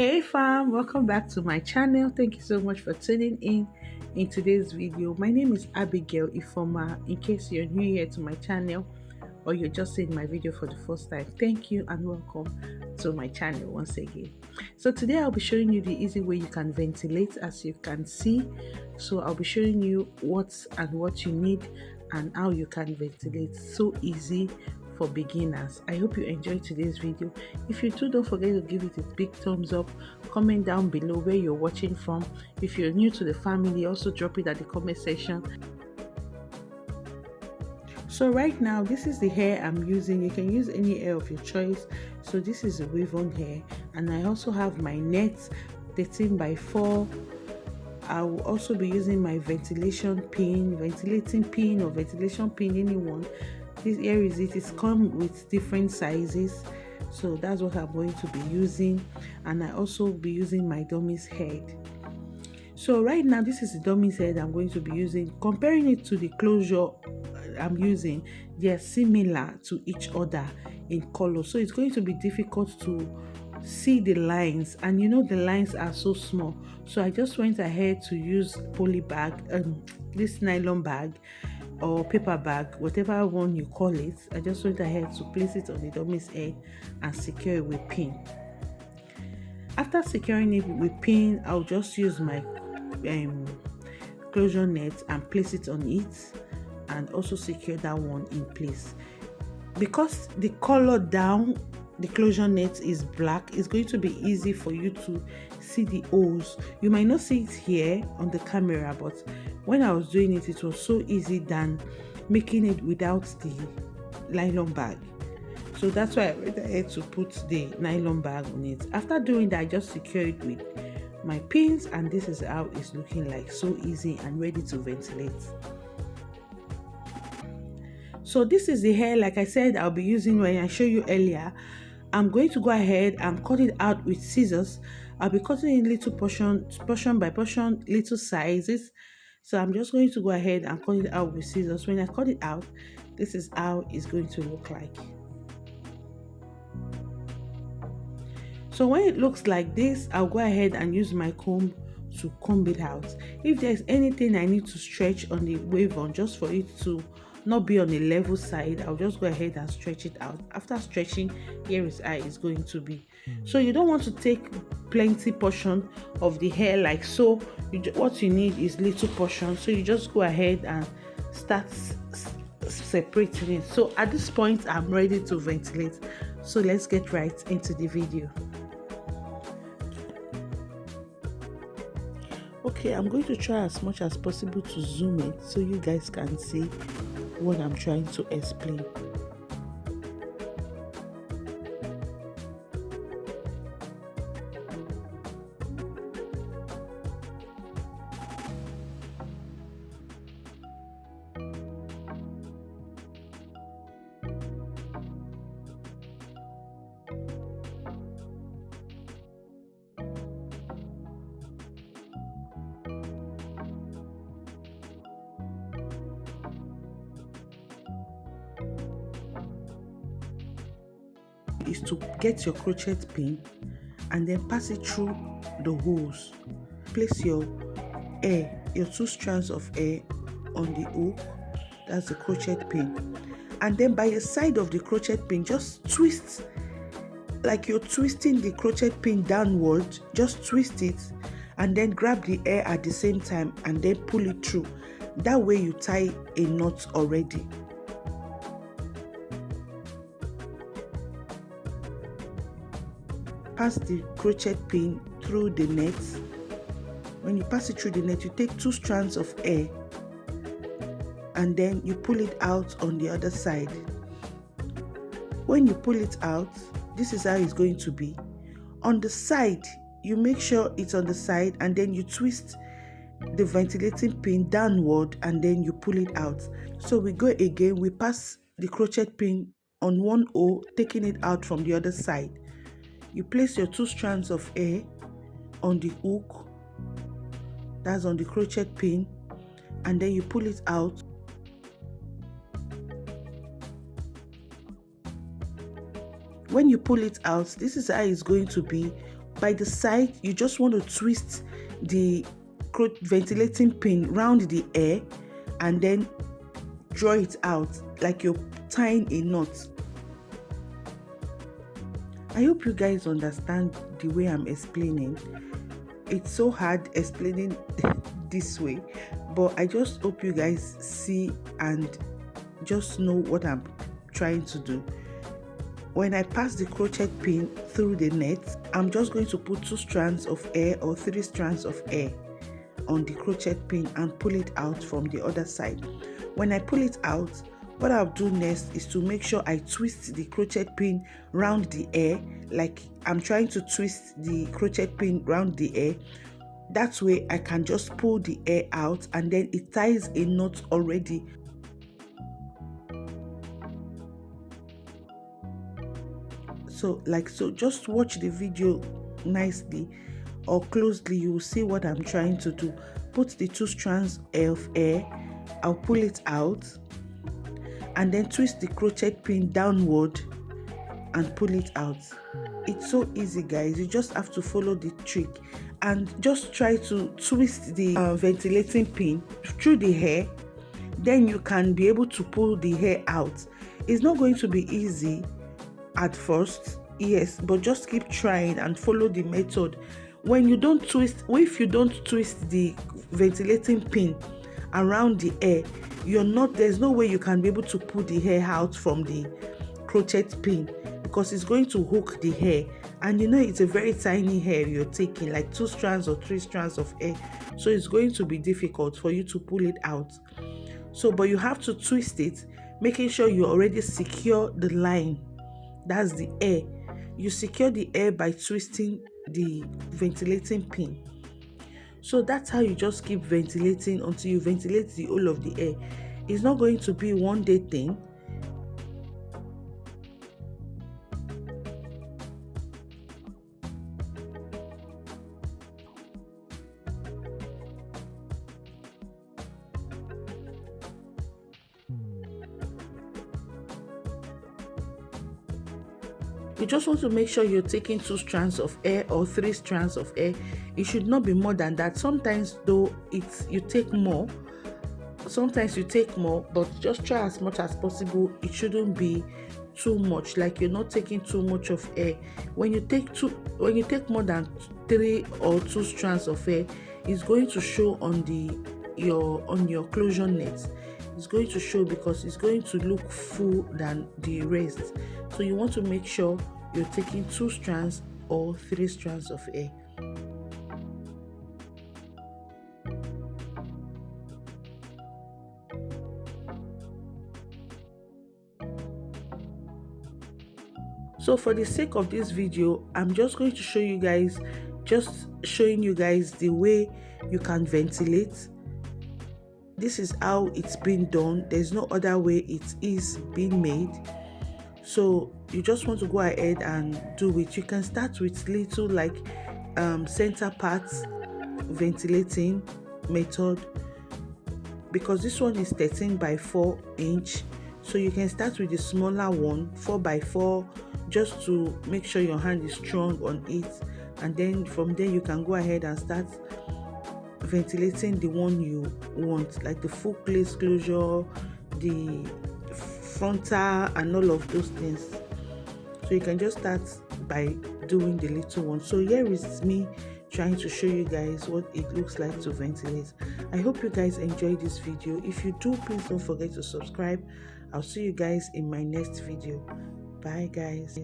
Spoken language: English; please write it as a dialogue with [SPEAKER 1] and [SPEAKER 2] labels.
[SPEAKER 1] Hey fam, welcome back to my channel. Thank you so much for tuning in today's video. My name is Abigail Ifoma. In case you're new here to my channel or you're just seeing my video for the first time, thank you and welcome to my channel once again. So today I'll be showing you the easy way you can ventilate, as you can see. So I'll be showing you what you need and how you can ventilate. So easy for beginners. I hope you enjoyed today's video. If you do, don't forget to give it a big thumbs up. Comment down below where you're watching from. If you're new to the family, also drop it at the comment section. So right now, this is the hair I'm using. You can use any hair of your choice. So this is a wave-on hair, and I also have my net 13 by 4. I will also be using my ventilating pin, or ventilation pin, anyone. This here is it. It's come with different sizes, so that's what I'm going to be using. And I also be using my dummy's head. So right now, this is the dummy's head I'm going to be using. Comparing it to the closure I'm using, they are similar to each other in color, so it's going to be difficult to see the lines, and the lines are so small. So I just went ahead to use poly bag, this nylon bag or paper bag, whatever one you call it. I just went ahead to place it on the dummy's head and secure it with pin. After securing it with pin, I'll just use my closure net and place it on it, and also secure that one in place. Because the color down the closure net is black, it's going to be easy for you to see the holes. You might not see it here on the camera, but when I was doing it, it was so easy than making it without the nylon bag. So that's why I went ahead to put the nylon bag on it. After doing that, I just secure it with my pins, and this is how it's looking like. So easy and ready to ventilate. So this is the hair, like I said, I'll be using when I showed you earlier. I'm going to go ahead and cut it out with scissors. I'll be cutting in little portion by portion, little sizes. So I'm just going to go ahead and cut it out with scissors. When I cut it out, this is how it's going to look like. So when it looks like this, I'll go ahead and use my comb to comb it out. If there's anything I need to stretch on the wave on, just for it to not be on a level side, I'll just go ahead and stretch it out. After stretching, here is how it's going to be. So you don't want to take plenty portion of the hair like so. What you need is little portion, so you just go ahead and start separating it. So at this point, I'm ready to ventilate, so let's get right into the video. Okay, I'm going to try as much as possible to zoom it so you guys can see what I'm trying to explain. Is to get your crochet pin and then pass it through the holes. Place your two strands of hair on the hook, that's the crochet pin, and then by the side of the crochet pin, just twist like you're twisting the crochet pin downward. Just twist it and then grab the hair at the same time and then pull it through. That way you tie a knot already. Pass the crochet pin through the net. When you pass it through the net, you take two strands of hair and then you pull it out on the other side. When you pull it out, this is how it's going to be. On the side, you make sure it's on the side, and then you twist the ventilating pin downward and then you pull it out. So we go again, we pass the crochet pin on one hole, taking it out from the other side. You place your two strands of hair on the hook, that's on the crochet pin, and then you pull it out. When you pull it out, this is how it's going to be by the side, you just want to twist the ventilating pin round the air and then draw it out like you're tying a knot. I hope you guys understand the way I'm explaining. It's so hard explaining this way, but I just hope you guys see and just know what I'm trying to do. When I pass the crochet pin through the net, I'm just going to put 2 strands of air or 3 strands of air on the crochet pin and pull it out from the other side. When I pull it out, what I'll do next is to make sure I twist the crochet pin round the air, like I'm trying to twist the crochet pin round the air. That way I can just pull the air out and then it ties a knot already. So just watch the video nicely or closely, you will see what I'm trying to do. Put the 2 strands of air, I'll pull it out and then twist the crochet pin downward and pull it out. It's so easy, guys. You just have to follow the trick and just try to twist the ventilating pin through the hair. Then you can be able to pull the hair out. It's not going to be easy at first, yes, but just keep trying and follow the method. When you don't twist, if you don't twist the ventilating pin around the hair, there's no way you can be able to pull the hair out from the crochet pin, because it's going to hook the hair, and it's a very tiny hair you're taking, like 2 strands or 3 strands of hair, so it's going to be difficult for you to pull it out. So but you have to twist it, making sure you already secure the line, that's the air. You secure the air by twisting the ventilating pin. So that's how you just keep ventilating until you ventilate the whole of the air. It's not going to be one day thing. You just want to make sure you're taking 2 strands of air or 3 strands of air. It should not be more than that. Sometimes though you take more, but just try as much as possible. It shouldn't be too much, like you're not taking too much of air. When you take more than 3 or 2 strands of air, it's going to show on your closure net. It's going to show because it's going to look full than the rest. So you want to make sure you're taking 2 strands or 3 strands of air. So for the sake of this video, I'm just going to show you guys, showing you guys the way you can ventilate. This is how it's been done. There's no other way it is being made. So you just want to go ahead and do it. You can start with little center parts ventilating method, because this one is 13 by 4 inch. So you can start with the smaller one, 4 by 4, just to make sure your hand is strong on it, and then from there you can go ahead and start ventilating the one you want, like the full place closure, the frontal, and all of those things. So you can just start by doing the little one. So here is me trying to show you guys what it looks like to ventilate. I hope you guys enjoyed this video. If you do, please don't forget to subscribe. I'll see you guys in my next video. Bye guys.